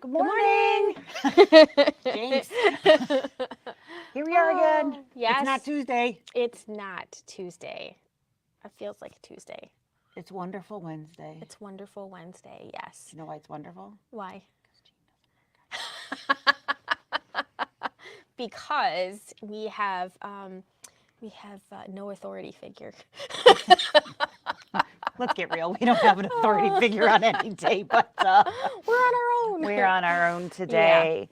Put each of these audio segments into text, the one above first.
Good morning. Jinx. Here we are again. Yes. It's not Tuesday. It's not Tuesday. It feels like a Tuesday. It's Wonderful Wednesday. It's Wonderful Wednesday, yes. You know why it's wonderful? Why? Because we have no authority figure. Let's get real. We don't have an authority figure on any day, but we're on our own. we're on our own today.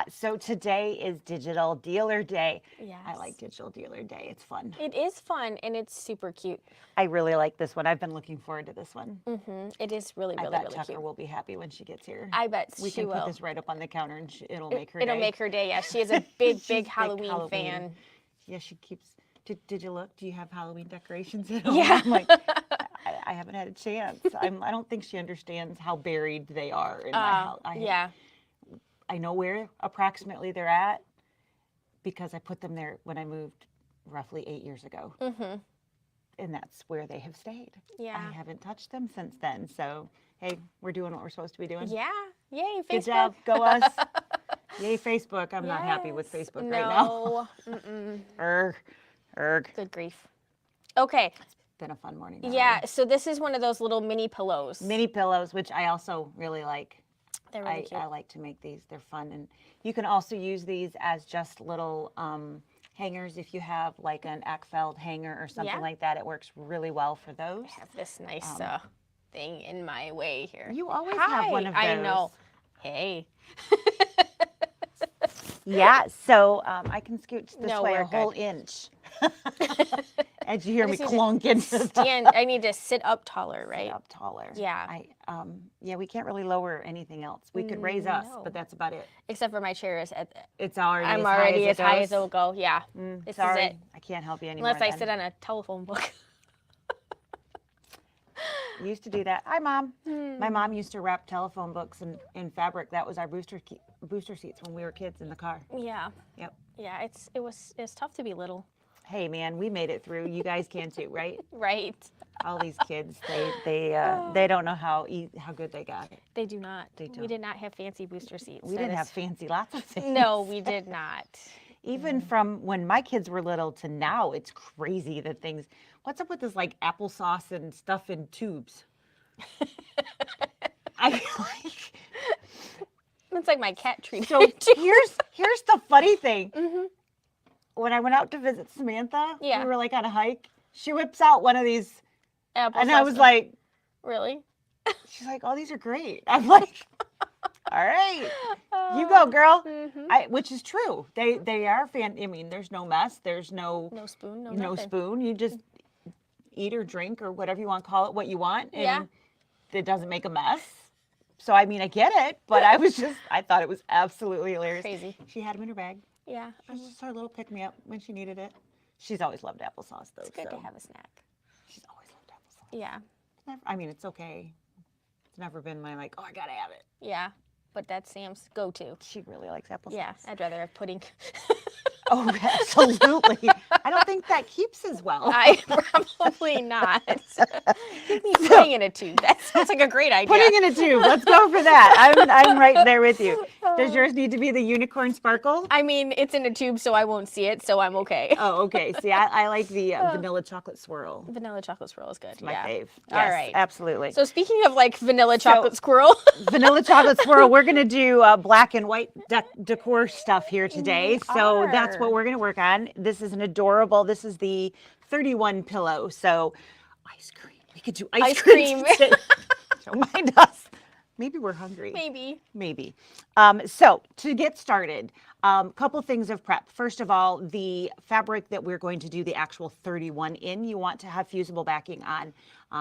So today is Digital Dealer Day. Yes. I like Digital Dealer Day. It's fun. It is fun and it's super cute. I really like this one. I've been looking forward to this one. It is really, I really, bet really Tucker cute. will be happy when she gets here. I bet we she can will. put this right up on the counter and it'll make her day. It'll make her day, yeah. She is a big, She's big Halloween fan. Yeah, she keeps. Did you look? Do you have Halloween decorations at home? Yeah. I'm like, I haven't had a chance. I don't think she understands how buried they are in my house. Yeah. I know where approximately they're at because I put them there when I moved roughly 8 years ago. And that's where they have stayed. Yeah. I haven't touched them since then. So, hey, we're doing what we're supposed to be doing. Yeah. Yay, Facebook. Good job. Go us. Yay, Facebook. I'm not happy with Facebook right now. No. Erg. Good grief. Okay. It's been a fun morning. Yeah, so this is one of those little mini pillows. Mini pillows, which I also really like. They're really cute. I like to make these. They're fun. And you can also use these as just little hangers if you have like an Ackfeld hanger or something like that. It works really well for those. I have this nice thing in my way here. You always have one of those. I know. Hey. Yeah, so I can scooch this way we're a whole good. inch. As you hear me just need to clunk into the I need to sit up taller, right? up taller. Yeah. We can't really lower anything else. We could raise us, but that's about it. Except for my chair is It's already I'm as already high as high as it'll go. Yeah. This Sorry, is it. I can't help you anymore. Unless I sit on a telephone book. Used to do that. Hi, Mom. My mom used to wrap telephone books in fabric. That was our booster seats when we were kids in the car. Yeah. Yep. Yeah, it's tough to be little. Hey, man, we made it through. You guys can too, right? Right. All these kids, they don't know how good they got it. They do not. They don't. We did not have fancy booster seats. We didn't have fancy lots of things. No, we did not. Even from when my kids were little to now, it's crazy the things. What's up with this like applesauce and stuff in tubes? I feel like. It's like my cat treat. So here's the funny thing. When I went out to visit Samantha, we were like on a hike. She whips out one of these, and I was like, "Really?" She's like, "Oh, these are great." I'm like, "All right, you go, girl." Which is true. They are I mean, there's no mess. There's no spoon. No no nothing. spoon. You just eat or drink or whatever you want to call it, what you want, and it doesn't make a mess. So I mean, I get it, but I thought it was absolutely hilarious. Crazy. She had them in her bag. Yeah. It was just her little pick-me-up when she needed it. She's always loved applesauce, though. It's good to have a snack. She's always loved applesauce. Yeah. I mean, it's okay. It's never been my like, oh, I gotta have it. Yeah, but that's Sam's go-to. She really likes applesauce. Yeah, I'd rather have pudding. Oh, absolutely. I don't think that keeps as well. Probably not. Give me pudding in a tube. That sounds like a great idea. Pudding in a tube. Let's go for that. I'm right there with you. Does yours need to be the unicorn sparkle? I mean, it's in a tube, so I won't see it, so I'm okay. Oh, okay. See, I like the vanilla chocolate swirl. Vanilla chocolate swirl is good. It's my fave. Yes, All right. Absolutely. So speaking of like vanilla chocolate squirrel. Vanilla chocolate swirl. We're going to do black and white decor stuff here today. So that's what we're going to work on. This is an adorable, this is the 31 pillow. So ice cream. We could do ice cream. Don't mind us. Maybe we're hungry. Maybe. So to get started, couple things of prep. First of all, the fabric that we're going to do the actual 31 in, you want to have fusible backing on.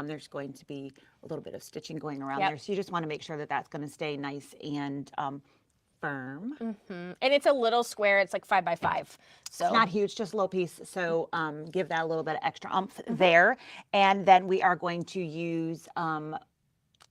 There's going to be a little bit of stitching going around there. So you just want to make sure that that's going to stay nice and firm. And it's a little square. It's like 5 by 5. So it's not huge, just a little piece. So give that a little bit of extra oomph there. And then we are going to use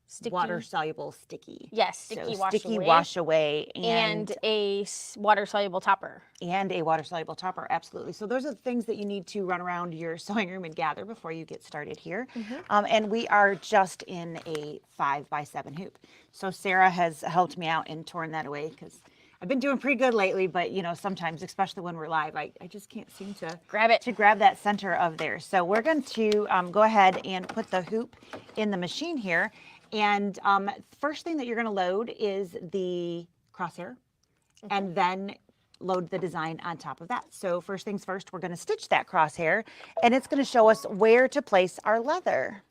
Sticky. water soluble sticky. Yes, sticky so wash sticky away. wash away And a water soluble topper. And a water soluble topper, absolutely. So those are the things that you need to run around your sewing room and gather before you get started here. And we are just in a 5x7 hoop. So Sarah has helped me out and torn that away because I've been doing pretty good lately, but you know, sometimes, especially when we're live, I just can't seem to grab it. To grab that center of there. So we're going to go ahead and put the hoop in the machine here. And first thing that you're going to load is the crosshair, and then load the design on top of that. So first things first, we're going to stitch that crosshair, and it's going to show us where to place our leather.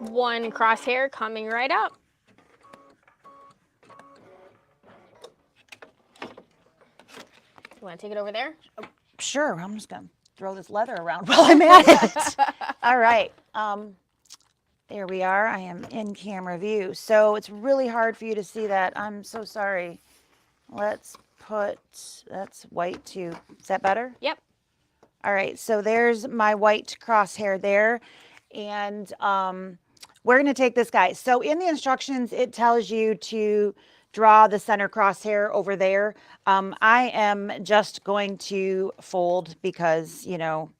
One crosshair coming right up. You want to take it over there? Sure, I'm just going to throw this leather around while I'm at it. All right. There we are. I am in camera view. So it's really hard for you to see that. I'm so sorry. Let's put, that's white too. Is that better? Yep. All right. So there's my white crosshair there. And we're going to take this guy. So in the instructions, it tells you to draw the center crosshair over there. I am just going to fold because, you know,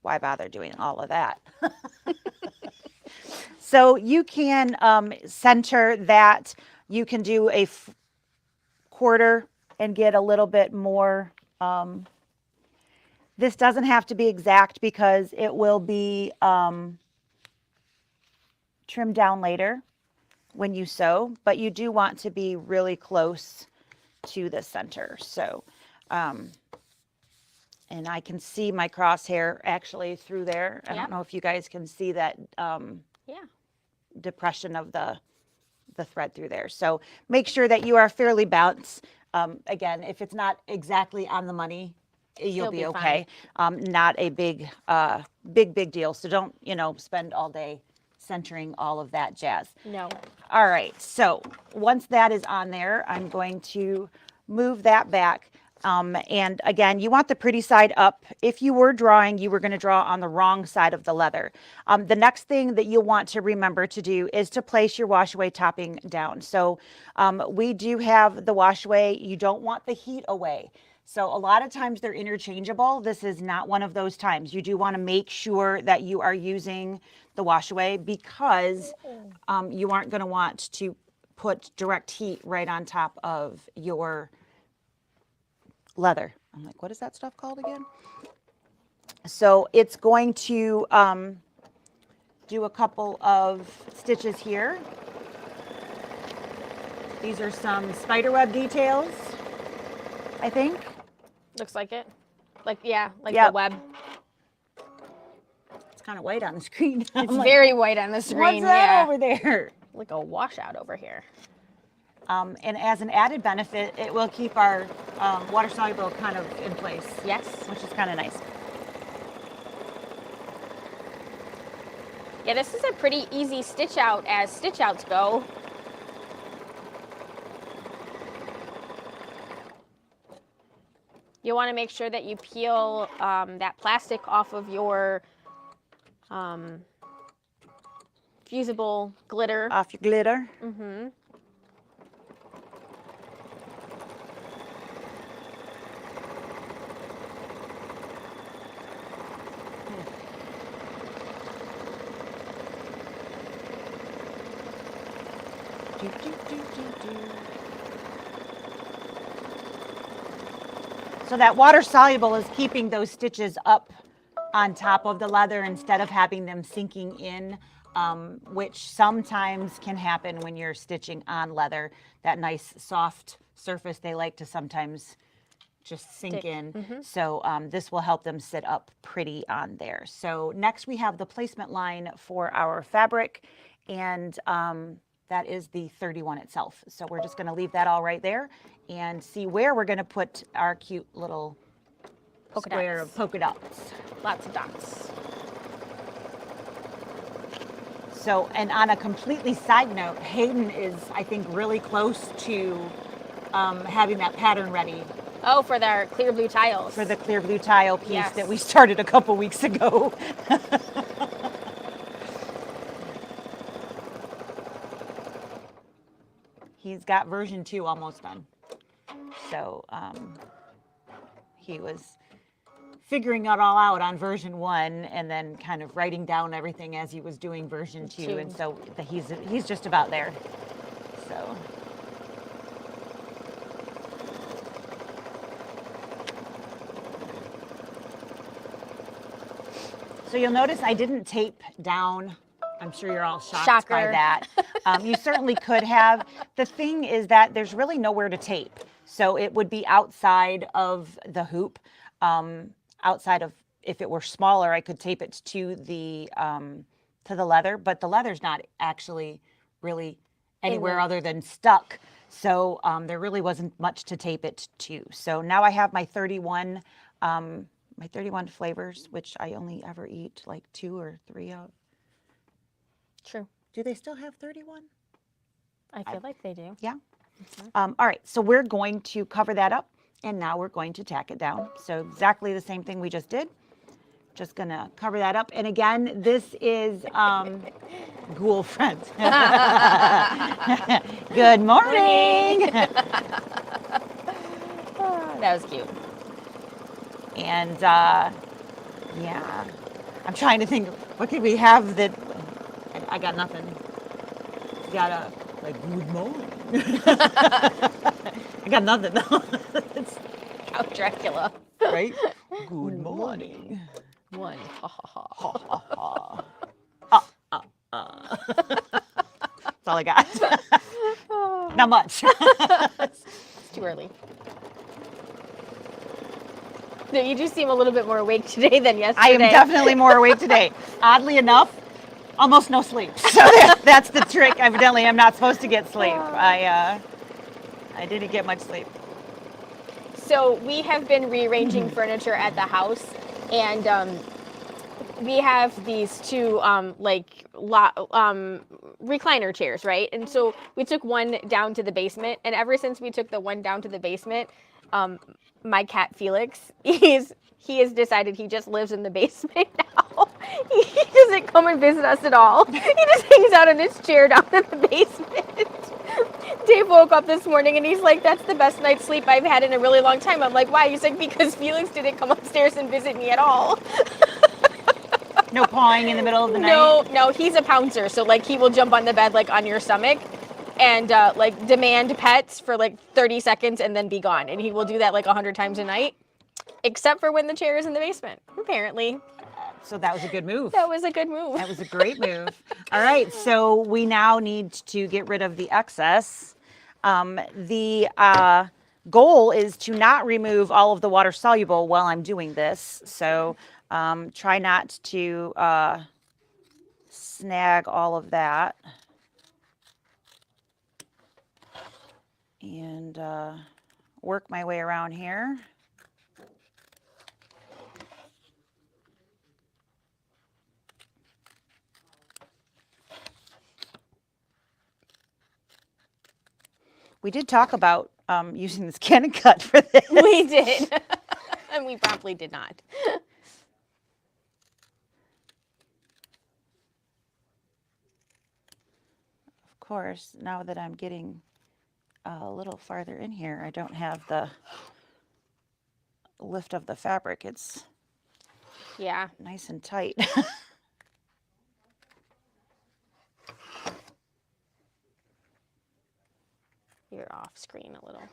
why bother doing all of that? So you can center that. You can do a quarter and get a little bit more. This doesn't have to be exact because it will be trimmed down later when you sew, but you do want to be really close to the center. So, and I can see my crosshair actually through there. I don't know if you guys can see that depression of the thread through there. So make sure that you are fairly balanced. Again, if it's not exactly on the money, you'll be okay. Not a big deal. So don't, you know, spend all day centering all of that jazz. No. All right. So once that is on there, I'm going to move that back. And again, you want the pretty side up. If you were drawing, you were going to draw on the wrong side of the leather. The next thing that you'll want to remember to do is to place your wash away topping down. So we do have the wash away. You don't want the heat away. So a lot of times they're interchangeable. This is not one of those times. You do want to make sure that you are using the wash away because you aren't going to want to put direct heat right on top of your leather. I'm like, what is that stuff called again? So it's going to do a couple of stitches here. These are some spiderweb details, I think. Looks like it. Like the web. It's kind of white on the screen. It's very white on the screen. What's that over there? Like a washout over here. And as an added benefit, it will keep our water soluble kind of in place. Yes. Which is kind of nice. Yeah, this is a pretty easy stitch out as stitch outs go. You want to make sure that you peel that plastic off of your fusible glitter. Off your glitter. Mm-hmm. So that water soluble is keeping those stitches up on top of the leather instead of having them sinking in, which sometimes can happen when you're stitching on leather. That nice soft surface, they like to sometimes just sink in. Mm-hmm. So this will help them sit up pretty on there. So next we have the placement line for our fabric, and that is the 31 itself. So we're just going to leave that all right there and see where we're going to put our cute little square of polka dots. Lots of dots. So, and on a completely side note, Hayden is, I think, really close to having that pattern ready Oh, for their clear blue tiles. for the clear blue tile piece Yes. that we started a couple weeks ago. He's got version 2 almost done. So he was figuring it all out on version 1 and then kind of writing down everything as he was doing version 2. And so he's just about there. So. So you'll notice I didn't tape down. I'm sure you're all shocked by Shocker. that. You certainly could have. The thing is that there's really nowhere to tape. So it would be outside of the hoop. Outside of, if it were smaller, I could tape it to the leather, but the leather's not actually really anywhere other than stuck. So there really wasn't much to tape it to. So now I have my 31 flavors, which I only ever eat like 2 or 3 of. True. Do they still have 31? I feel like they do. Yeah. All right, so we're going to cover that up, and now we're going to tack it down. So exactly the same thing we just did. Just gonna cover that up. And again, this is Ghoul Friends. Good morning. That was cute. And yeah, I'm trying to think, what could we have that, I got nothing. Got a, like, good morning. I got nothing. Count Dracula. Right? Good morning. One. Ha ha ha. Ha ha ha. That's all I got. Not much. It's too early. No, you do seem a little bit more awake today than yesterday. I am definitely more awake today. Oddly enough, almost no sleep. So that's the trick. Evidently, I'm not supposed to get sleep. I didn't get much sleep. So we have been rearranging furniture at the house, and we have these two recliner chairs, right? And so we took one down to the basement, and ever since we took the one down to the basement, my cat Felix, he has decided he just lives in the basement now. He doesn't come and visit us at all. He just hangs out in his chair down in the basement. Dave woke up this morning and he's like, "That's the best night's sleep I've had in a really long time." I'm like, "Why?" He's like, "Because Felix didn't come upstairs and visit me at all." No pawing in the middle of the night? No, he's a pouncer. So like he will jump on the bed like on your stomach and like demand pets for like 30 seconds and then be gone. And he will do that like 100 times a night, except for when the chair is in the basement, apparently. So that was a good move. That was a good move. That was a great move. All right, so we now need to get rid of the excess. The goal is to not remove all of the water soluble while I'm doing this. So try not to snag all of that. And work my way around here. We did talk about using this Cannon cut for this. We did. And we promptly did not. Of course, now that I'm getting a little farther in here, I don't have the lift of the fabric. It's nice and tight. You're off screen a little.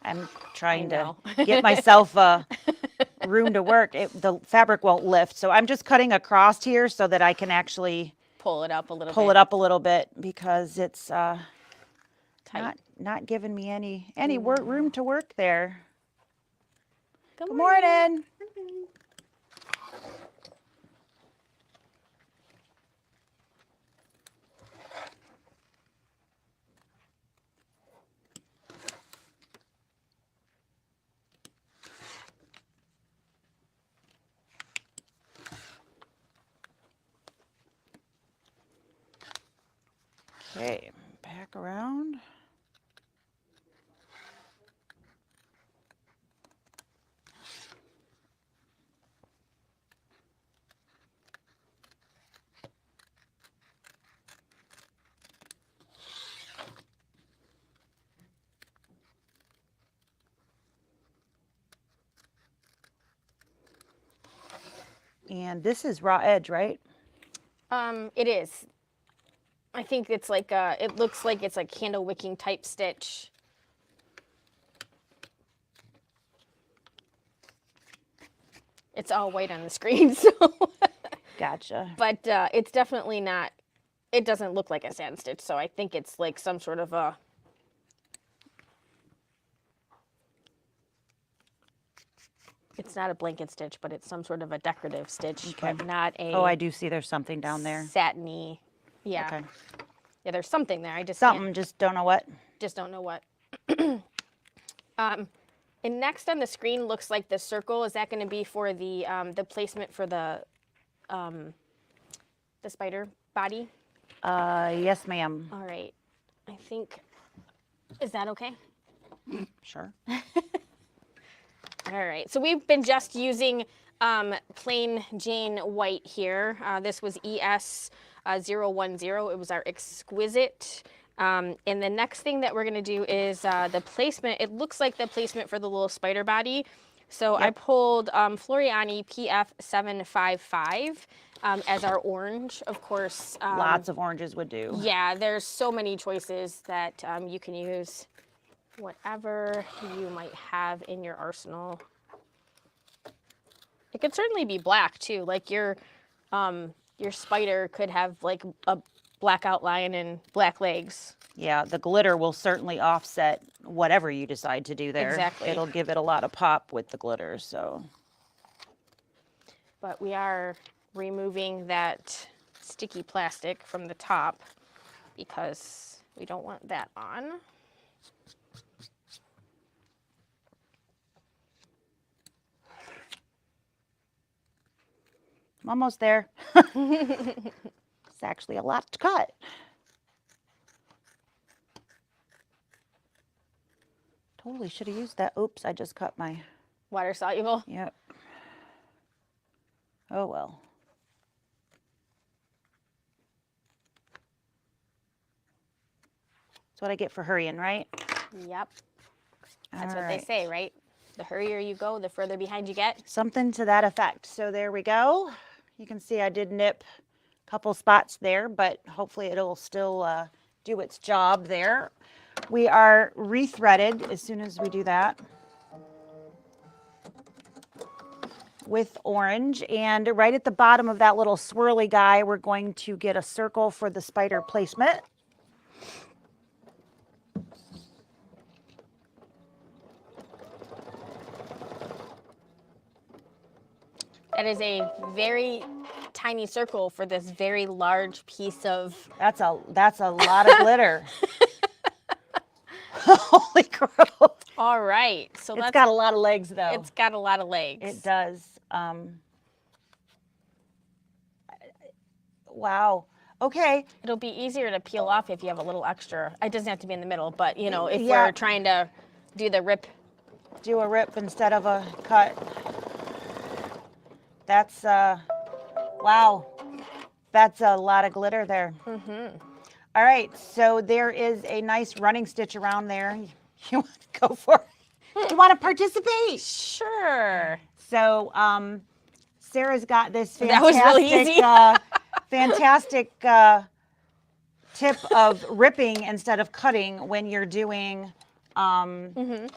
I'm trying to get myself room to work. The fabric won't lift, so I'm just cutting across here so that I can actually pull it up a little bit because it's not giving me any room to work there. Good morning. Okay, back around. And this is raw edge, right? It is. I think it's like it looks like it's like candle wicking type stitch. It's all white on the screen, so. Gotcha. But it's definitely not. It doesn't look like a satin stitch, so I think it's like some sort of a. It's not a blanket stitch, but it's some sort of a decorative stitch, Okay. but not a. Oh, I do see there's something down there. Satiny. Yeah. Okay. Yeah, there's something there. I just Something, just don't know what. just don't know what. And next on the screen looks like the circle. Is that going to be for the placement for the spider body? Yes, ma'am. All right. I think. Is that okay? Sure. All right, so we've been just using plain Jane white here. This was ES 010. It was our exquisite. And the next thing that we're going to do is the placement. It looks like the placement for the little spider body. So I pulled Floriani PF 755 as our orange, of course. Lots of oranges would do. Yeah, there's so many choices that you can use. Whatever you might have in your arsenal. It could certainly be black too. Like your spider could have like a black outline and black legs. Yeah, the glitter will certainly offset whatever you decide to do there. Exactly. It'll give it a lot of pop with the glitter, so. But we are removing that sticky plastic from the top because we don't want that on. I'm almost there. It's actually a lot to cut. Totally should have used that. Oops, I just cut my. Water soluble. Yep. Oh well. That's what I get for hurrying, right? Yep. That's All what they right. say, right? The hurrier you go, the further behind you get. Something to that effect. So there we go. You can see I did nip a couple spots there, but hopefully it'll still do its job there. We are rethreaded as soon as we do that with orange. And right at the bottom of that little swirly guy, we're going to get a circle for the spider placement. That is a very tiny circle for this very large piece of. That's a lot of glitter. Holy crow. All right, so It's that's got a lot of legs though. it's got a lot of legs. It does. Wow. Okay. It'll be easier to peel off if you have a little extra. It doesn't have to be in the middle, but you know, if Yeah. we're trying to do the rip. Do a rip instead of a cut. That's wow. That's a lot of glitter there. Mm-hmm. All right, so there is a nice running stitch around there. You want to go for it? You want to participate? Sure. So Sarah's got this That fantastic, was really easy. fantastic tip of ripping instead of cutting when you're doing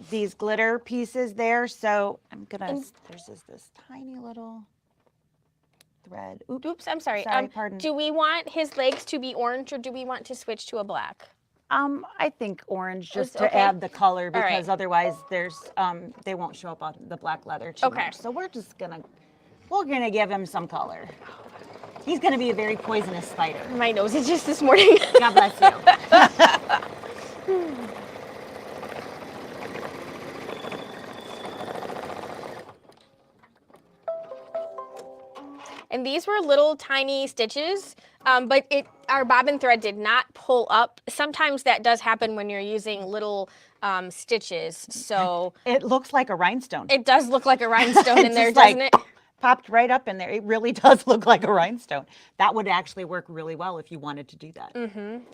these glitter pieces there. So I'm gonna, there's this tiny little thread. Oops, I'm sorry. Sorry, pardon. Do we want his legs to be orange or do we want to switch to a black? I think orange just It's to okay. add the color All right. because otherwise there's they won't show up on the black leather too Okay. much. So we're gonna give him some color. He's gonna be a very poisonous spider. My nose itches this morning. God bless you. And these were little tiny stitches, but our bobbin thread did not pull up. Sometimes that does happen when you're using little stitches. So It looks like a rhinestone. it does look like a rhinestone in It's there, just like doesn't it? popped right up in there. It really does look like a rhinestone. That would actually work really well if you wanted to do that.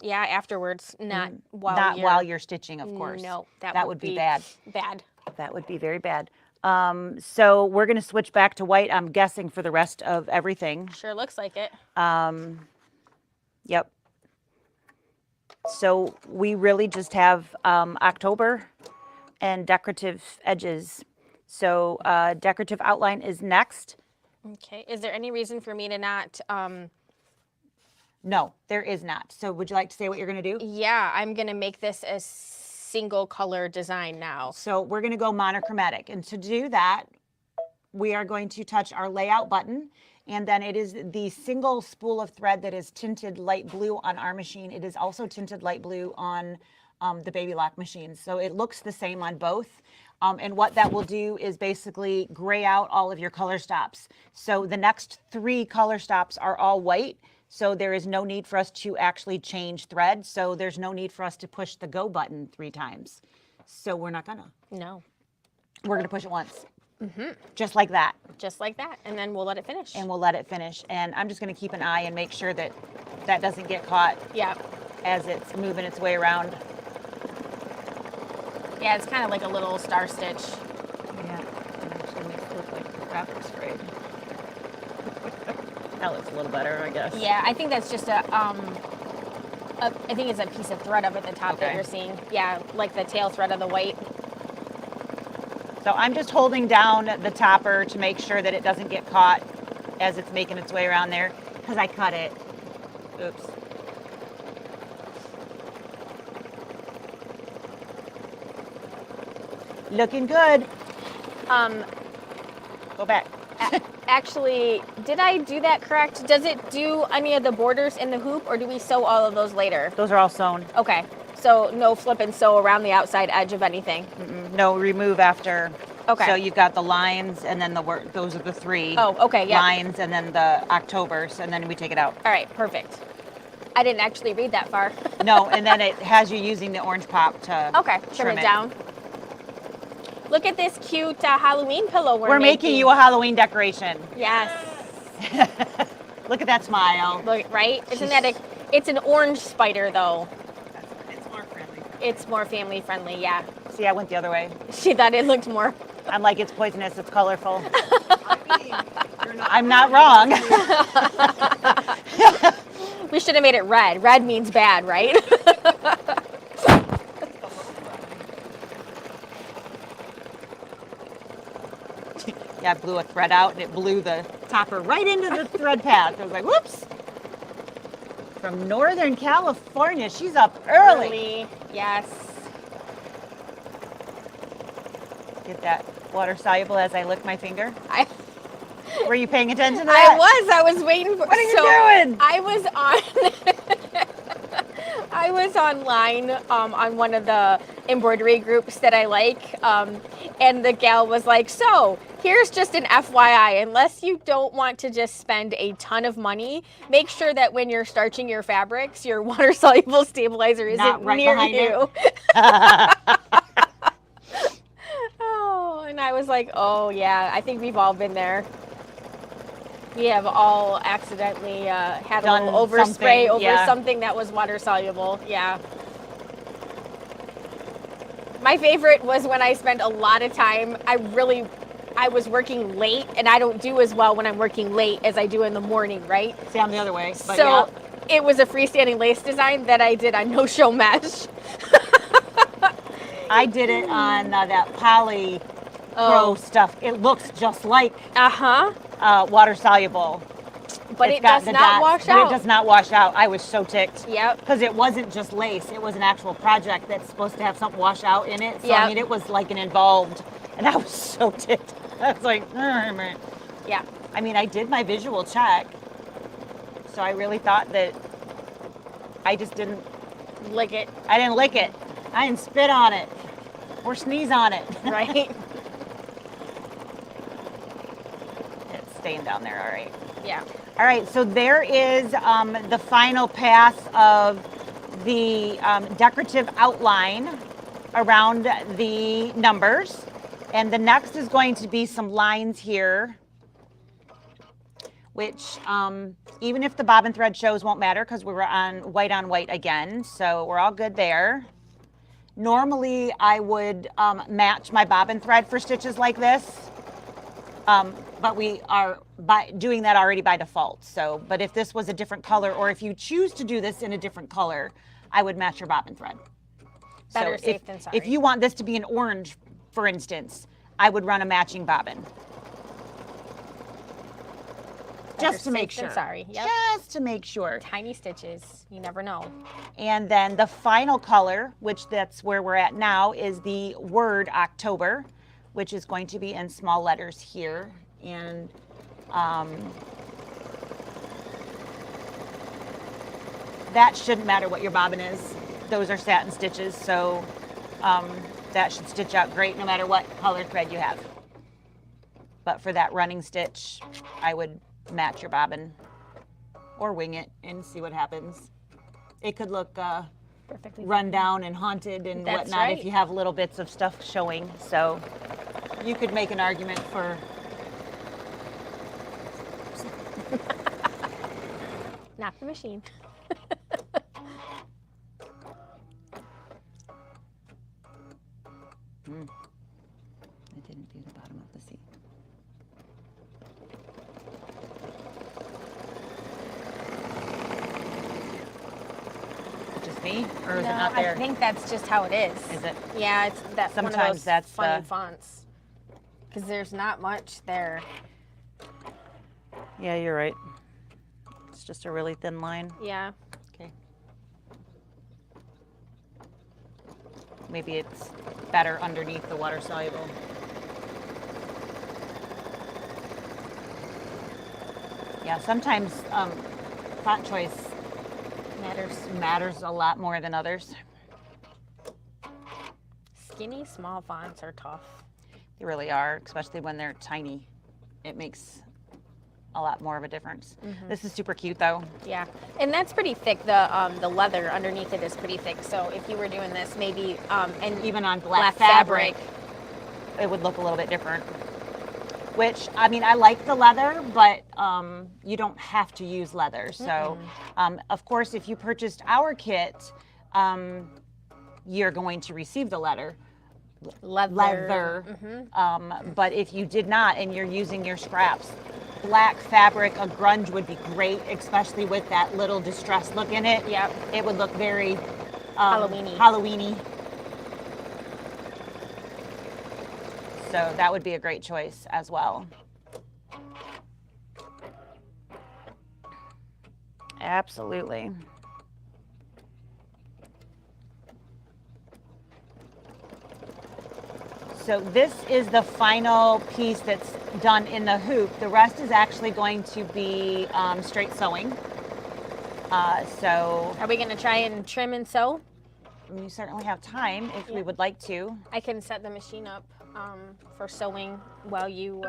Yeah, afterwards, not while Not you're... while you're stitching, of course. No, that would be bad. Bad. That would be very bad. So we're going to switch back to white, I'm guessing, for the rest of everything. Sure looks like it. Yep. So we really just have October and decorative edges. So decorative outline is next. Okay. Is there any reason for me to not... No, there is not. So would you like to say what you're going to do? Yeah, I'm going to make this a single color design now. So we're going to go monochromatic. And to do that, we are going to touch our layout button. And then it is the single spool of thread that is tinted light blue on our machine. It is also tinted light blue on the Baby Lock machines. So it looks the same on both. And what that will do is basically gray out all of your color stops. So the next 3 color stops are all white. So there is no need for us to actually change thread. So there's no need for us to push the go button 3 times. So we're not gonna. No. We're gonna push it once. Just like that. Just like that. And then we'll let it finish. And we'll let it finish. And I'm just gonna keep an eye and make sure that that doesn't get caught Yeah. as it's moving its way around. Yeah, it's kind of like a little star stitch. Yeah, it actually makes it look like fabric sprayed. That looks a little better, I guess. Yeah, I think that's just I think it's a piece of thread up at the top that Okay. you're seeing. Yeah, like the tail thread of the white. So I'm just holding down the topper to make sure that it doesn't get caught as it's making its way around there, because I cut it. Oops. Looking good. Go back. Actually, did I do that correct? Does it do any of the borders in the hoop, or do we sew all of those later? Those are all sewn. Okay, so no flip and sew around the outside edge of anything. No, remove after. Okay. So you've got the lines, and then the work. Those are the 3. Oh, okay, yeah. Lines, and then the Octobers, and then we take it out. All right, perfect. I didn't actually read that far. No, and then it has you using the orange pop to Okay, trim it down. Look at this cute Halloween pillow We're making you a Halloween decoration. Yes. Look at that smile. Look, right? Isn't that it's an orange spider though. It's more friendly. It's more family friendly, yeah. See, I went the other way. She thought it looked more. I'm like, it's poisonous, it's colorful. I'm not wrong. We should have made it red. Red means bad, right? Yeah, I blew a thread out and it blew the topper right into the thread path. I was like, whoops. From Northern California, she's up early. Yes. Get that water soluble as I lick my finger. I Were you paying attention to that? I was waiting for. What are you doing? I was on. I was online on one of the embroidery groups that I like, and the gal was like, "So here's just an FYI. Unless you don't want to just spend a ton of money, make sure that when you're starching your fabrics, your water soluble stabilizer isn't Not right near behind you." Oh, and I was like, "Oh yeah, I think we've all been there." We have all accidentally had Done a little overspray something, over yeah. something that was water soluble. Yeah. My favorite was when I spent a lot of time. I was working late, and I don't do as well when I'm working late as I do in the morning, right? See, I'm the other way. But So yeah. it was a freestanding lace design that I did on no show mesh. I did it on that Poly Pro stuff. It looks just like water soluble. But It's it got does the not dots, wash but out. it does not wash out. I was so ticked. Yep. Because it wasn't just lace. It was an actual project that's supposed to have something wash out in it. So, I Yep. mean, it was like an involved. And I was so ticked. I was like, Yeah. I mean, I did my visual check. So I really thought that I just didn't, Lick it, I didn't lick it. I didn't spit on it or sneeze on it. right? It's staying down there, all right. Yeah. All right, so there is the final pass of the decorative outline around the numbers. And the next is going to be some lines here, which even if the bobbin thread shows won't matter because we were on white again. So we're all good there. Normally I would match my bobbin thread for stitches like this. But we are doing that already by default. So, but if this was a different color, or if you choose to do this in a different color, I would match your bobbin thread. Better so safe than sorry. If you want this to be an orange, for instance, I would run a matching bobbin. Just to make sure. Sorry. Yep. Just to make sure. Tiny stitches. You never know. And then the final color, which that's where we're at now, is the word October, which is going to be in small letters here. And that shouldn't matter what your bobbin is. Those are satin stitches, so that should stitch out great no matter what color thread you have. But for that running stitch, I would match your bobbin or wing it and see what happens. It could look perfectly run down and haunted and That's whatnot right. if you have little bits of stuff showing. So you could make an argument for not the machine. I didn't do the bottom of the seat. Just me, or is it not there? I think that's just how it is. Is it? Yeah, it's that Sometimes one of those that's funny fonts. Because there's not much there. Yeah, you're right. It's just a really thin line. Yeah. Okay. Maybe it's better underneath the water soluble. Yeah, sometimes font choice matters a lot more than others. Skinny, small fonts are tough. They really are, especially when they're tiny. It makes a lot more of a difference. This is super cute though. Yeah, and that's pretty thick. The leather underneath it is pretty thick. So if you were doing this, maybe and Even on black fabric, it would look a little bit different. Which, I mean, I like the leather, but you don't have to use leather. So, of course, if you purchased our kit, you're going to receive the leather. But if you did not and you're using your scraps, black fabric, a grunge would be great, especially with that little distressed look in it. Yep. It would look very Halloween-y. So that would be a great choice as well. Absolutely. So this is the final piece that's done in the hoop. The rest is actually going to be straight sewing. So Are we gonna try and trim and sew? you certainly have time if we would like to. I can set the machine up for sewing while you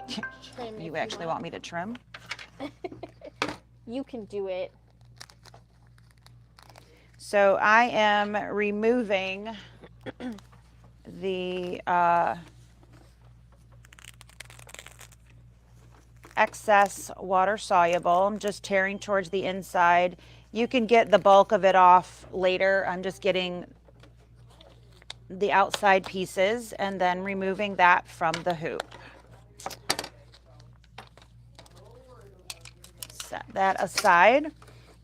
trim. You actually want me to trim? You can do it. So I am removing the excess water soluble. I'm just tearing towards the inside. You can get the bulk of it off later. I'm just getting the outside pieces and then removing that from the hoop. Set that aside.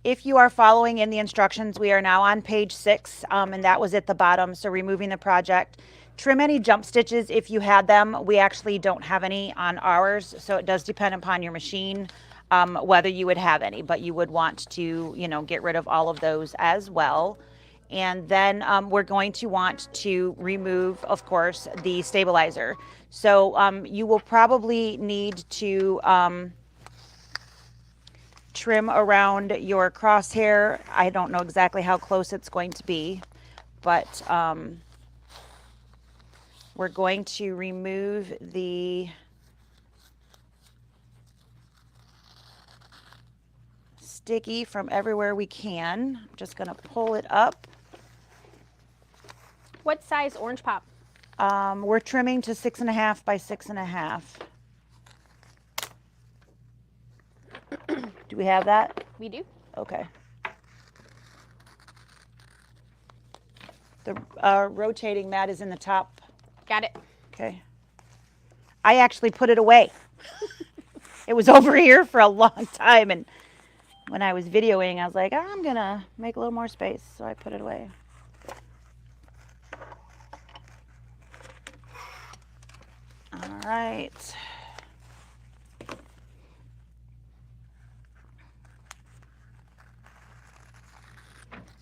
If you are following in the instructions, we are now on page 6, and that was at the bottom, so removing the project. Trim any jump stitches if you had them. We actually don't have any on ours, so it does depend upon your machine whether you would have any, but you would want to, you know, get rid of all of those as well. And then we're going to want to remove, of course, the stabilizer. So you will probably need to trim around your crosshair. I don't know exactly how close it's going to be, but we're going to remove the sticky from everywhere we can. I'm just gonna pull it up. What size orange pop? We're trimming to 6.5 by 6.5. Do we have that? We do. Okay. The rotating mat is in the top. Got it. Okay. I actually put it away. It was over here for a long time, and when I was videoing, I was like, I'm gonna make a little more space, so I put it away. All right.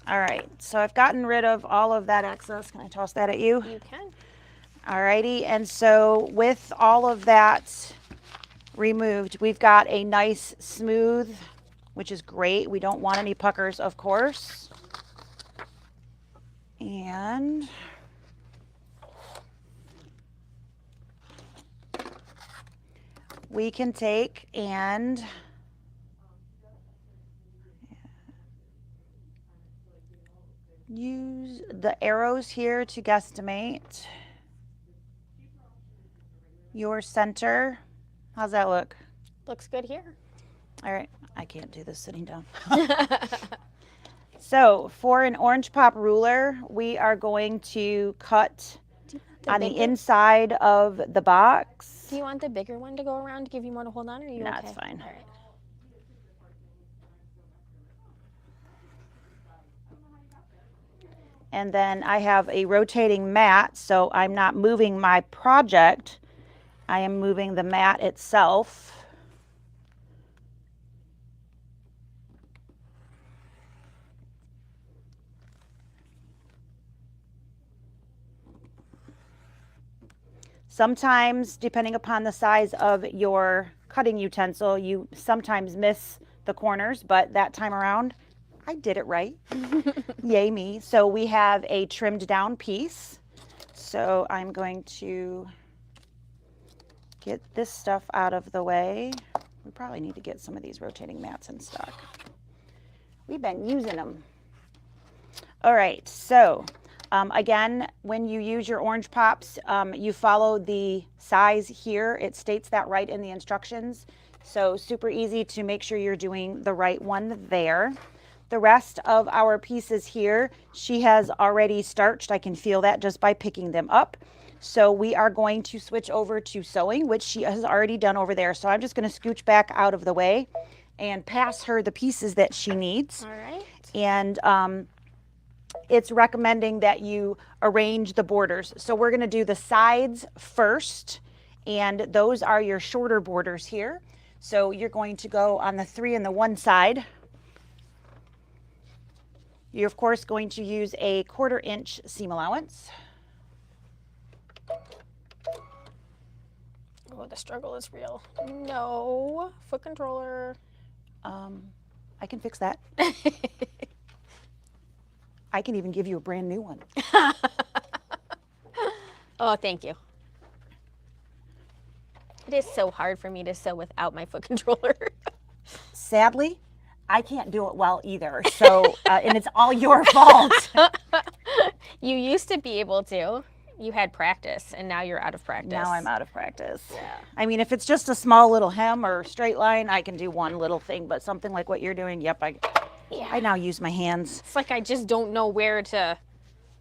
All right, so I've gotten rid of all of that excess. Can I toss that at you? You can. All righty, and so with all of that removed, we've got a nice smooth, which is great. We don't want any puckers, of course. And we can take and use the arrows here to guesstimate your center. How's that look? Looks good here. All right, I can't do this sitting down. So for an orange pop ruler, we are going to cut on the inside of the box. Do you want the bigger one to go around to give you more to hold on, or are you okay? That's fine. All right. And then I have a rotating mat, so I'm not moving my project. I am moving the mat itself. Sometimes, depending upon the size of your cutting utensil, you sometimes miss the corners, but that time around, I did it right. Yay me. So we have a trimmed down piece. So I'm going to get this stuff out of the way. We probably need to get some of these rotating mats in stock. We've been using them. All right, so again, when you use your orange pops, you follow the size here. It states that right in the instructions. So super easy to make sure you're doing the right one there. The rest of our pieces here, she has already starched. I can feel that just by picking them up. So we are going to switch over to sewing, which she has already done over there. So I'm just going to scooch back out of the way and pass her the pieces that she needs. All right. And it's recommending that you arrange the borders. So we're going to do the sides first, and those are your shorter borders here. So you're going to go on the 3 and the 1 side. You're of course going to use a 1/4 inch seam allowance. Oh, the struggle is real. No, foot controller. I can fix that. I can even give you a brand new one. Oh, thank you. It is so hard for me to sew without my foot controller. Sadly, I can't do it well either. So, and it's all your fault. You used to be able to. You had practice, and now you're out of practice. Now I'm out of practice. Yeah. I mean, if it's just a small little hem or straight line, I can do one little thing, but something like what you're doing, yep, I now use my hands. It's like I just don't know where to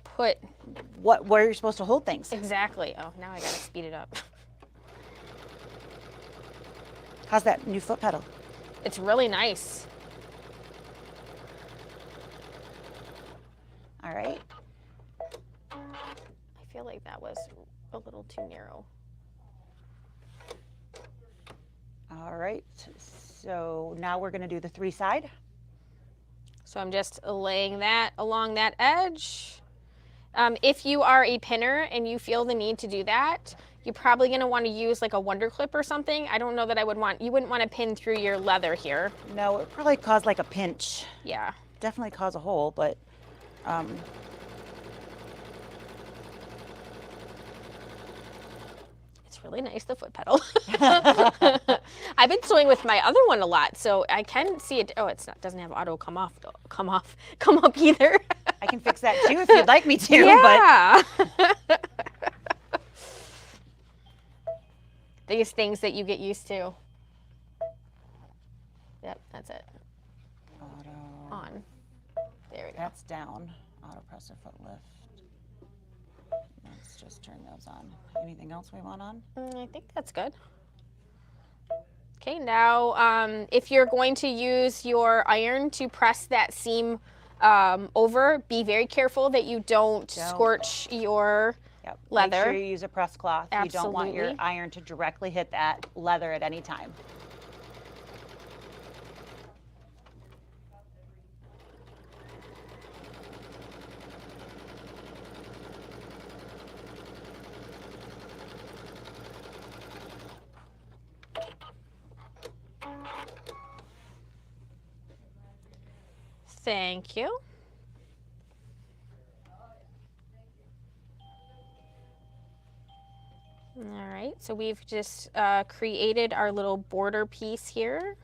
put. Where you're supposed to hold things. Exactly. Oh, now I gotta speed it up. How's that new foot pedal? It's really nice. All right. I feel like that was a little too narrow. All right. So now we're going to do the 3 side. So I'm just laying that along that edge. If you are a pinner and you feel the need to do that, you're probably going to want to use like a wonder clip or something. I don't know that you wouldn't want to pin through your leather here. No, it would probably cause like a pinch. Yeah. Definitely cause a hole, but It's really nice, the foot pedal. I've been sewing with my other one a lot, so I can see it. Oh, it's not, doesn't have auto come up either. I can fix that too if you'd like me to. Yeah. But these things that you get used to. Yep, that's it. Auto. On. There we go. That's down. Auto presser foot lift. Let's just turn those on. Anything else we want on? I think that's good. Okay, now if you're going to use your iron to press that seam over, be very careful that you don't scorch your leather. Make sure you use a press cloth. Absolutely. You don't want your iron to directly hit that leather at any time. Thank you. All right, so we've just created our little border piece here.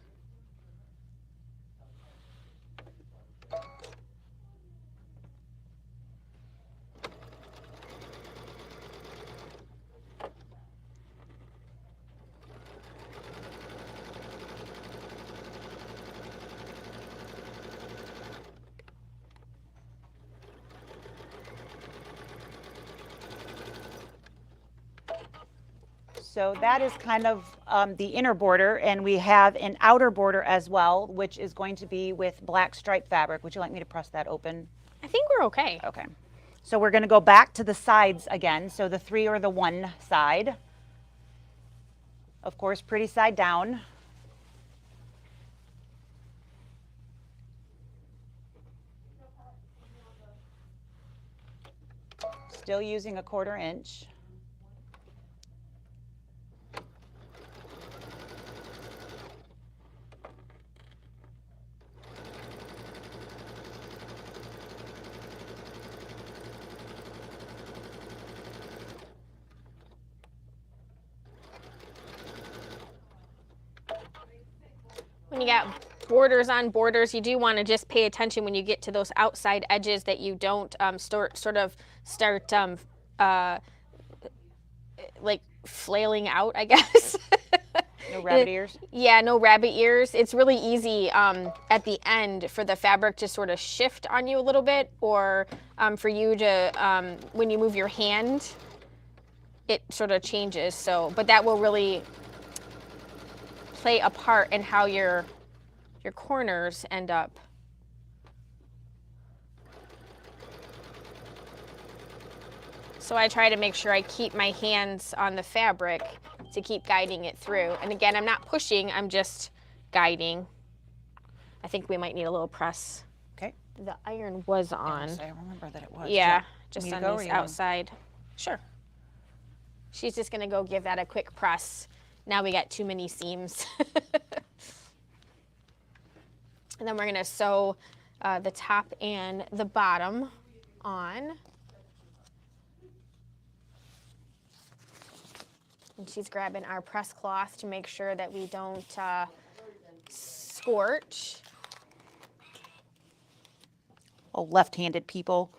So that is kind of the inner border, and we have an outer border as well, which is going to be with black stripe fabric. Would you like me to press that open? I think we're okay. Okay. So we're going to go back to the sides again. So the 3 or the 1 side. Of course, pretty side down. Still using a 1/4 inch. When you got borders on borders, you do want to just pay attention when you get to those outside edges that you don't start like flailing out, I guess. No rabbit ears? Yeah, no rabbit ears. It's really easy at the end for the fabric to sort of shift on you a little bit, or for you to, when you move your hand, it sort of changes. So, but that will really play a part in how your corners end up. So I try to make sure I keep my hands on the fabric to keep guiding it through. And again, I'm not pushing, I'm just guiding. I think we might need a little press. Okay. The iron was on. Yes, I remember that it was. Yeah, just on go, this outside. Sure. She's just gonna go give that a quick press. Now we got too many seams. And then we're gonna sew the top and the bottom on. And she's grabbing our press cloth to make sure that we don't scorch. Oh, left-handed people.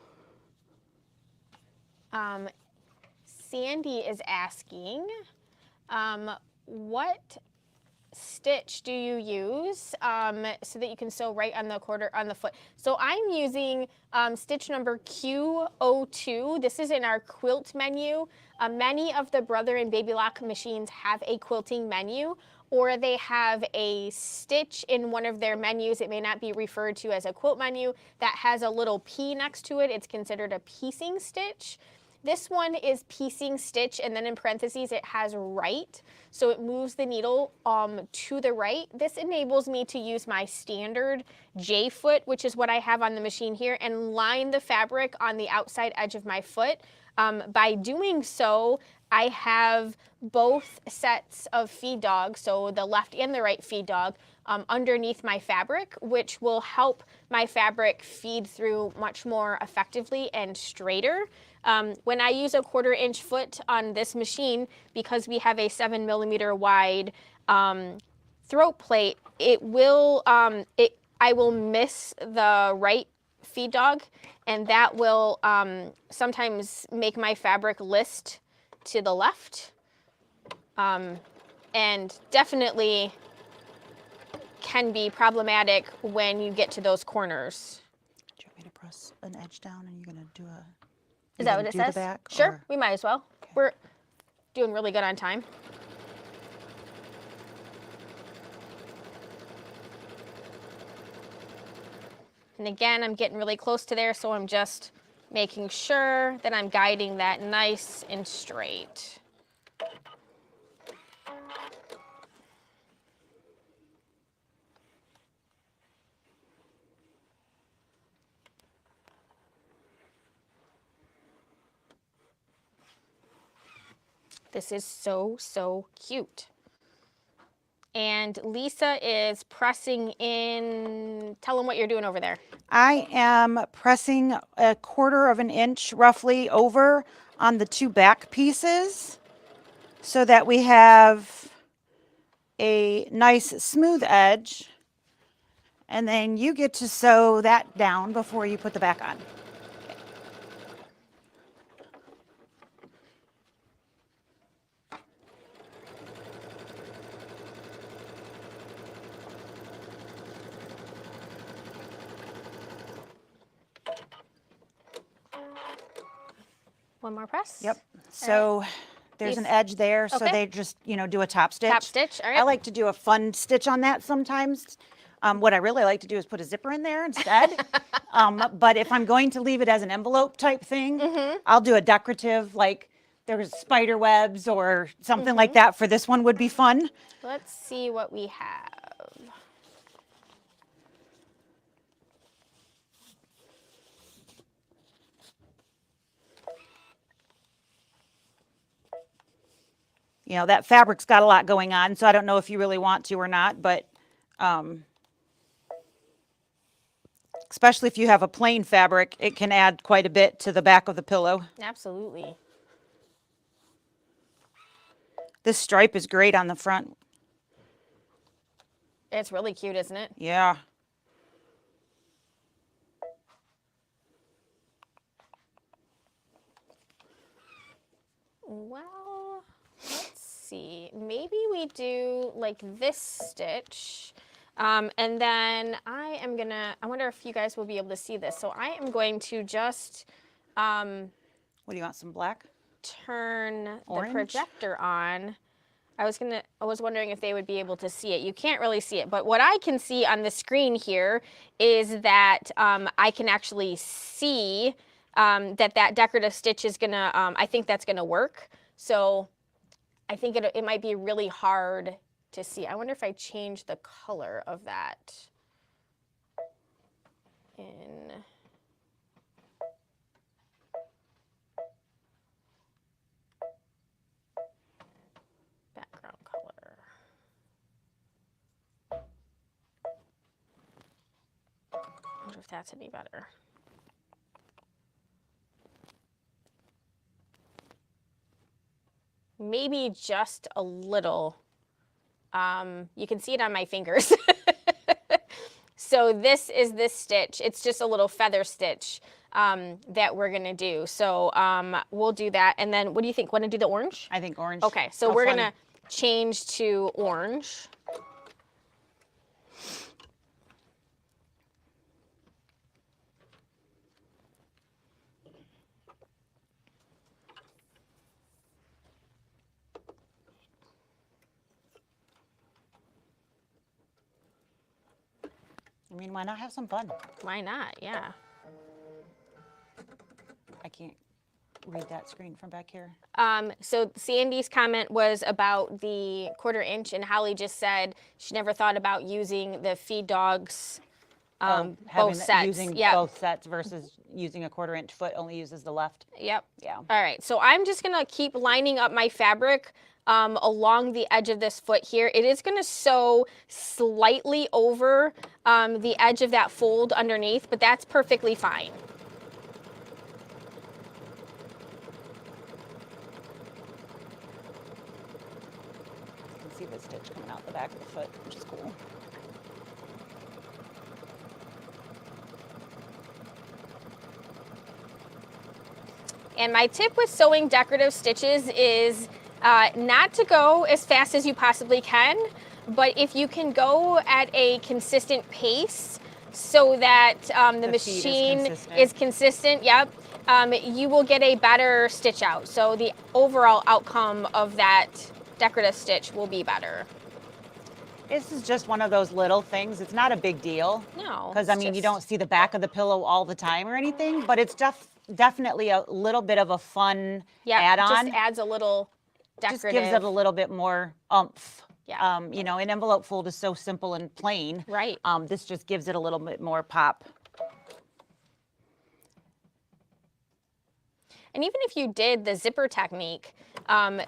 Sandy is asking, what stitch do you use so that you can sew right on the foot? So I'm using stitch number Q02. This is in our quilt menu. Many of the Brother and Baby Lock machines have a quilting menu, or they have a stitch in one of their menus. It may not be referred to as a quilt menu that has a little P next to it. It's considered a piecing stitch. This one is piecing stitch, and then in parentheses it has right, so it moves the needle to the right. This enables me to use my standard J foot, which is what I have on the machine here, and line the fabric on the outside edge of my foot. By doing so, I have both sets of feed dogs, so the left and the right feed dog, underneath my fabric, which will help my fabric feed through much more effectively and straighter. When I use a 1/4 inch foot on this machine, because we have a 7mm wide throat plate, I will miss the right feed dog, and that will sometimes make my fabric list to the left, and definitely can be problematic when you get to those corners. Do you want me to press an edge down and you're going to do a... Is that what it do says? the back, Sure, or- we might as well. Okay. We're doing really good on time. And again, I'm getting really close to there, so I'm just making sure that I'm guiding that nice and straight. This is so, so cute. And Lisa is pressing in. Tell them what you're doing over there. I am pressing a 1/4 inch roughly over on the 2 back pieces so that we have a nice smooth edge, and then you get to sew that down before you put the back on. One more press. Yep. So there's an edge there, so Okay. they just, do a top stitch. Top stitch, all right. I like to do a fun stitch on that sometimes. What I really like to do is put a zipper in there instead. But if I'm going to leave it as an envelope type thing, I'll do a decorative, like there's spider webs or something like that for this one would be fun. Let's see what we have. That fabric's got a lot going on, so I don't know if you really want to or not, but especially if you have a plain fabric, it can add quite a bit to the back of the pillow. Absolutely. This stripe is great on the front. It's really cute, isn't it? Yeah. Well, let's see. Maybe we do like this stitch. And then I wonder if you guys will be able to see this. So I am going to just What do you want, some black? turn Orange? the projector on. I was wondering if they would be able to see it. You can't really see it, but what I can see on the screen here is that I can actually see that decorative stitch is gonna, I think that's gonna work. So I think it might be really hard to see. I wonder if I change the color of that in background color. I wonder if that's any better. Maybe just a little. You can see it on my fingers. So this is this stitch. It's just a little feather stitch that we're gonna do. So we'll do that. And then what do you think? Want to do the orange? I think orange. Okay, so we're gonna change to orange. I mean, why not have some fun? Why not? Yeah. I can't read that screen from back here. So Sandy's comment was about the 1/4 inch, and Holly just said she never thought about using the feed dogs both sets. Using Yep. both sets versus using a 1/4 inch foot only uses the left. Yep. Yeah. All right, so I'm just gonna keep lining up my fabric along the edge of this foot here. It is gonna sew slightly over the edge of that fold underneath, but that's perfectly fine. You can see the stitch coming out the back of the foot, which is cool. And my tip with sewing decorative stitches is not to go as fast as you possibly can, but if you can go at a consistent pace so that the machine is consistent, yep, you will get a better stitch out. So the overall outcome of that decorative stitch will be better. This is just one of those little things. It's not a big deal. No. Because, I mean, you don't see the back of the pillow all the time or anything, but it's definitely a little bit of a fun add-on. Just adds a little decorative. Just gives it a little bit more oomph. Yeah. You know, an envelope fold is so simple and plain. Right. This just gives it a little bit more pop. And even if you did the zipper technique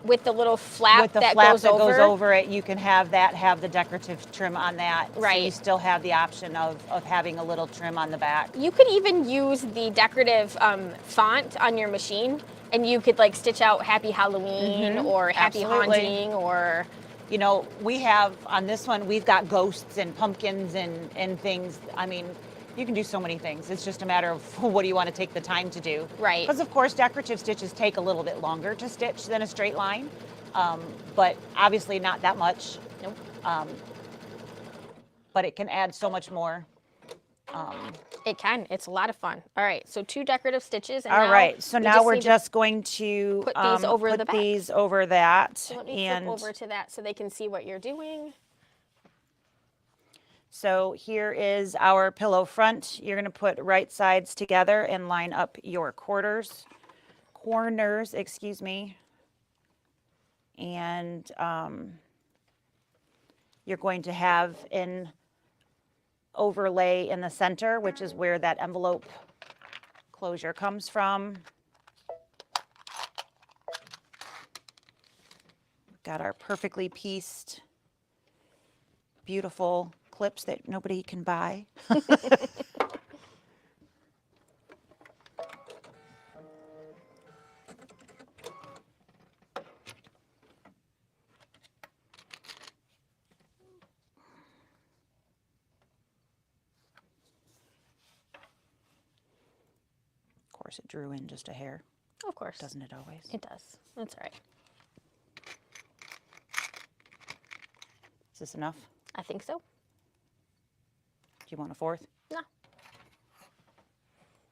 with the little flap With the that flap goes that over, goes over it, you can have the decorative trim on that. Right. So you still have the option of having a little trim on the back. You could even use the decorative font on your machine, and you could like stitch out Happy Halloween or Happy Haunting or... You know, we have, on this one, we've got ghosts and pumpkins and things. I mean, you can do so many things. It's just a matter of what do you want to take the time to do. Right. Because, of course, decorative stitches take a little bit longer to stitch than a straight line, but obviously not that much. Nope. But it can add so much more. It can. It's a lot of fun. All right, so 2 decorative stitches. And All right, so now we're need to just going to put these over the put back. these over that. So let me flip over to that so they can see what you're doing. So here is our pillow front. You're going to put right sides together and line up your corners, excuse me. And you're going to have an overlay in the center, which is where that envelope closure comes from. Got our perfectly pieced, beautiful clips that nobody can buy. Of course, it drew in just a hair. Of course. Doesn't it always? It does. That's all right. Is this enough? I think so. Do you want a 4th? No.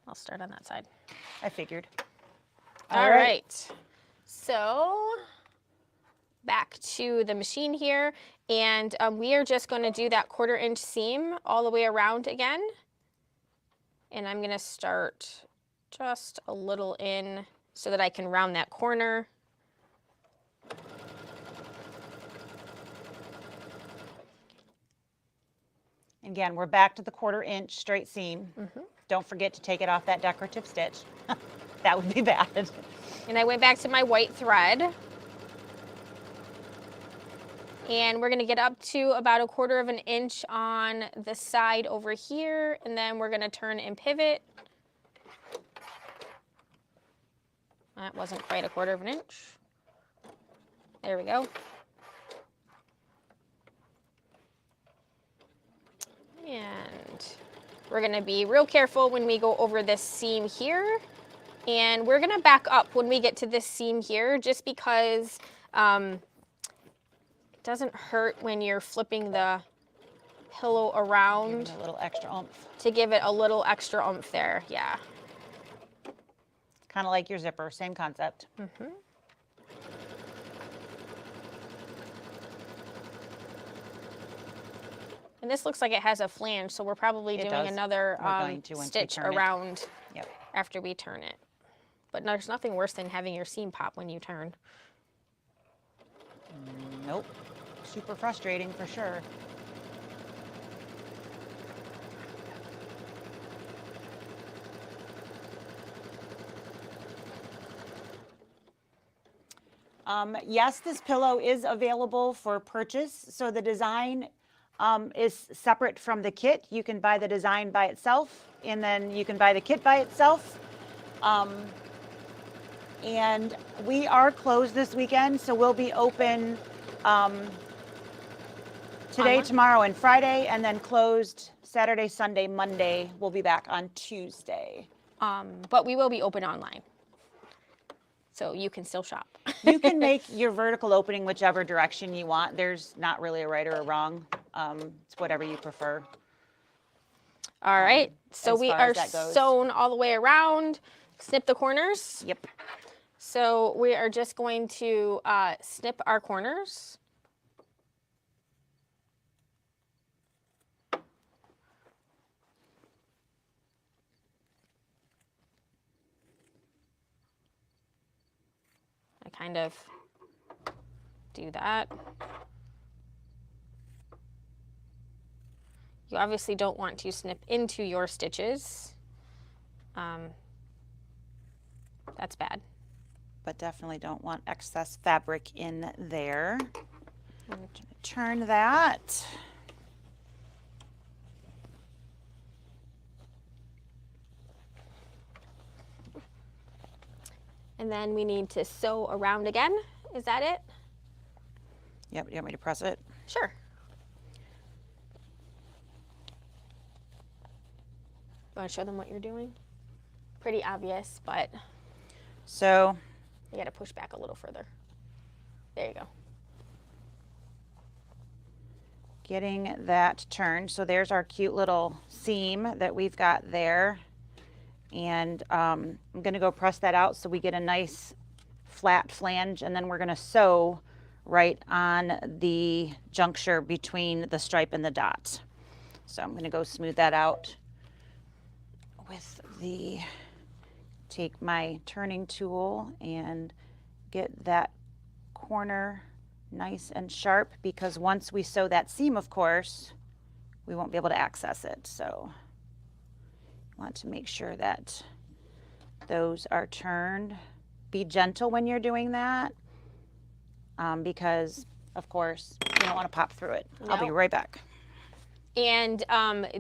I'll start on that side. I figured. All right. So back to the machine here, and we are just going to do that 1/4 inch seam all the way around again. And I'm going to start just a little in so that I can round that corner. Again, we're back to the 1/4 inch straight seam. Don't forget to take it off that decorative stitch. That would be bad. And I went back to my white thread. And we're going to get up to about 1/4 inch on the side over here, and then we're going to turn and pivot. That wasn't quite 1/4 inch. There we go. And we're going to be real careful when we go over this seam here. And we're going to back up when we get to this seam here, just because it doesn't hurt when you're flipping the pillow around. A little extra oomph. To give it a little extra oomph there, yeah. Kind of like your zipper, same concept. And this looks like it has a flange, so we're probably doing another stitch around after we turn it. But there's nothing worse than having your seam pop when you turn. Nope. Super frustrating for sure. Yes, this pillow is available for purchase. So the design is separate from the kit. You can buy the design by itself, and then you can buy the kit by itself. And we are closed this weekend, so we'll be open today, Online? tomorrow, and Friday, and then closed Saturday, Sunday, Monday. We'll be back on Tuesday. But we will be open online, so you can still shop. You can make your vertical opening whichever direction you want. There's not really a right or a wrong. It's whatever you prefer. All right, so as we far are as that goes. sewn all the way around. Snip the corners. Yep. So we are just going to snip our corners. I kind of do that. You obviously don't want to snip into your stitches. That's bad. But definitely don't want excess fabric in there. I'm going to turn that. And then we need to sew around again. Is that it? Yep, you want me to press it? Sure. You want to show them what you're doing? Pretty obvious, but So you got to push back a little further. There you go. getting that turned. So there's our cute little seam that we've got there. And I'm going to go press that out so we get a nice flat flange, and then we're going to sew right on the juncture between the stripe and the dot. So I'm going to go smooth that out with the, take my turning tool and get that corner nice and sharp, because once we sew that seam, of course, we won't be able to access it. So want to make sure that those are turned. Be gentle when you're doing that, because of course you don't want to pop through it. I'll be No. right back. And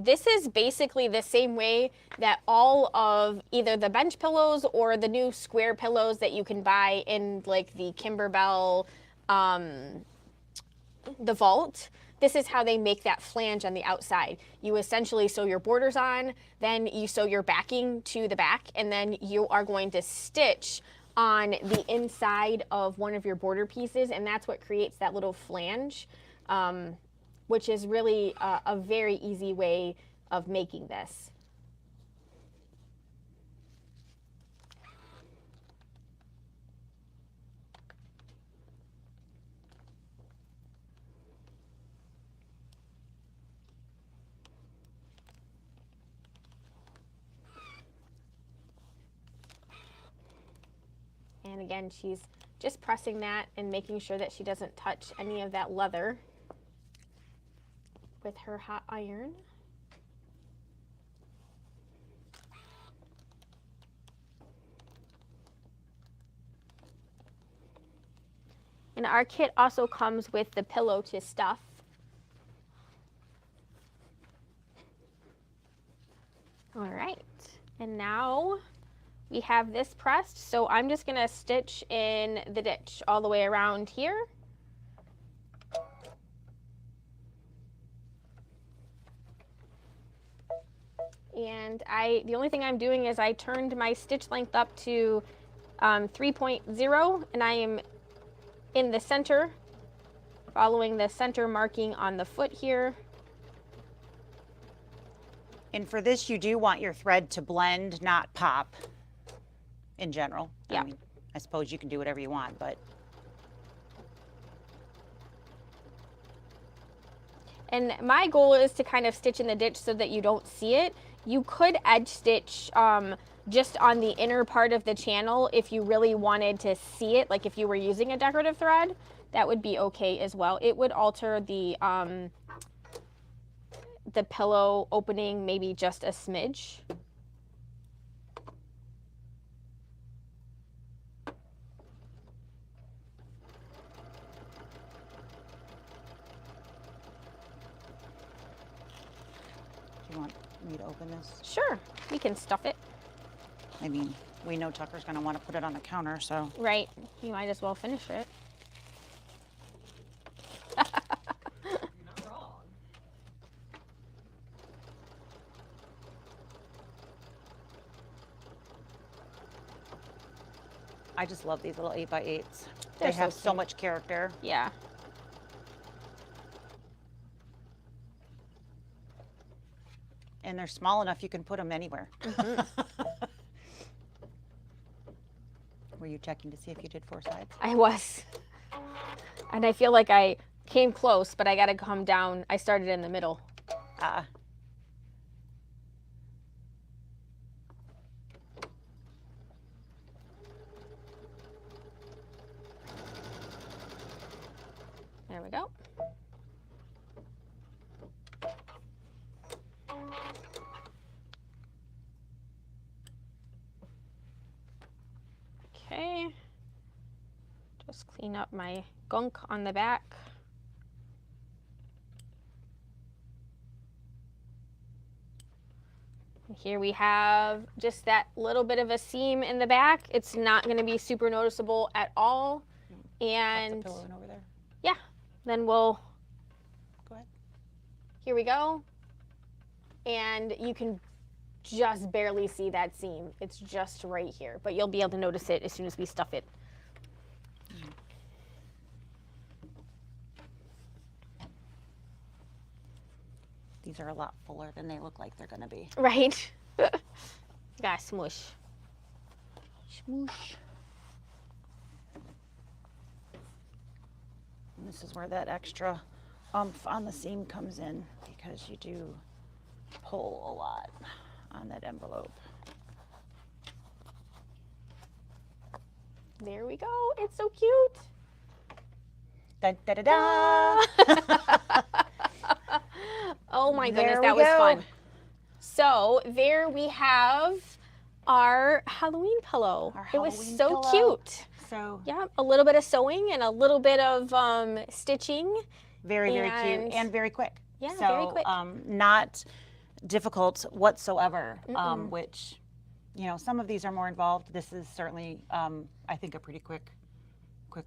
this is basically the same way that all of either the bench pillows or the new square pillows that you can buy in like the Kimberbell, the Vault. This is how they make that flange on the outside. You essentially sew your borders on, then you sew your backing to the back, and then you are going to stitch on the inside of one of your border pieces, and that's what creates that little flange, which is really a very easy way of making this. And again, she's just pressing that and making sure that she doesn't touch any of that leather with her hot iron. And our kit also comes with the pillow to stuff. All right, and now we have this pressed, so I'm just gonna stitch in the ditch all the way around here. And the only thing I'm doing is I turned my stitch length up to 3.0, and I am in the center, following the center marking on the foot here. And for this, you do want your thread to blend, not pop, in general. Yeah. I mean, I suppose you can do whatever you want, but. And my goal is to kind of stitch in the ditch so that you don't see it. You could edge stitch just on the inner part of the channel if you really wanted to see it, like if you were using a decorative thread, that would be okay as well. It would alter the pillow opening maybe just a smidge. You want me to open this? Sure, we can stuff it. I mean, we know Tucker's going to want to put it on the counter, so. Right, you might as well finish it. I just love these little 8x8s. They're They so have so cute. much character. Yeah. And they're small enough you can put them anywhere. Were you checking to see if you did 4 sides? I was. And I feel like I came close, but I got to come down. I started in the middle. There we go. Okay. Just clean up my gunk on the back. Here we have just that little bit of a seam in the back. It's not going to be super noticeable at all. And the pillow in over there. Yeah, then we'll, Go ahead. Here we go. And you can just barely see that seam. It's just right here, but you'll be able to notice it as soon as we stuff it. These are a lot fuller than they look like they're going to be. Right? Gotta smush. Smoosh. And this is where that extra oomph on the seam comes in, because you do pull a lot on that envelope. There we go. It's so cute. Da, da, da, da. Oh my goodness, There that we was go. fun. So there we have our Halloween pillow. Our It was Halloween so pillow. cute. So Yeah, a little bit of sewing and a little bit of stitching. very, very And- cute and very quick. Yeah, so, very quick. Not difficult whatsoever, which, you know, some of these are more involved. This is certainly, I think, a pretty quick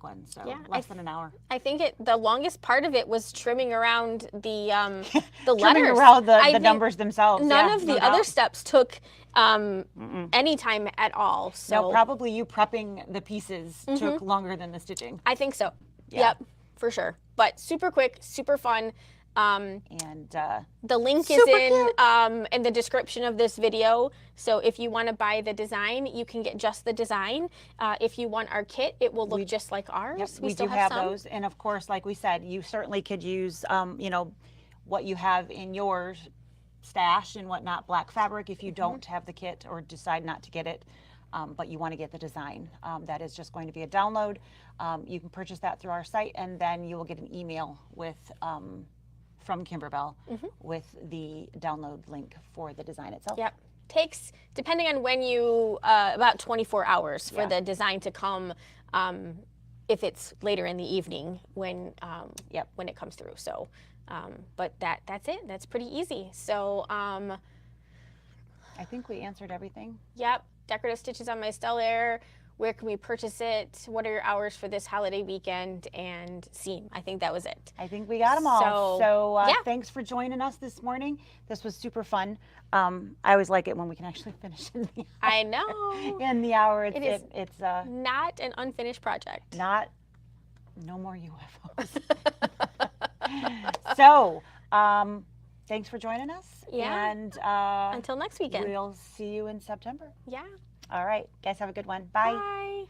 one. So Yeah, less than an hour. I think the longest part of it was trimming around the Trimming letters. around I the think numbers themselves. None yeah, of the no other doubt. steps took any time at all. So No, probably you prepping the pieces took longer than the stitching. I think so. Yeah. Yep, for sure. But super quick, super fun. And The link is in the description of this video. So if you want to buy the design, you can get just the design. If you want our kit, it will look just like ours. yep, we still do have some. those. And of course, like we said, you certainly could use, you know, what you have in your stash and whatnot, black fabric, if you don't have the kit or decide not to get it. But you want to get the design. That is just going to be a download. You can purchase that through our site, and then you will get an email with from Kimberbell with the download link for the design itself. Yep. Takes, depending on when you, about 24 hours for the design to come, if it's later in the evening when when it comes through. So, but that's it. That's pretty easy. So, I think we answered everything. yep. Decorative stitches on my Stellaire. Where can we purchase it? What are your hours for this holiday weekend? And seam. I think that was it. I think we got them all. So, So yeah. thanks for joining us this morning. This was super fun. I always like it when we can actually finish in the hour. I know. In the hour. It is. It's Not an unfinished project. not, no more UFOs. So, thanks for joining us. Yeah. And Until next weekend. we'll see you in September. Yeah. All right. Guys, have a good one. Bye. Bye.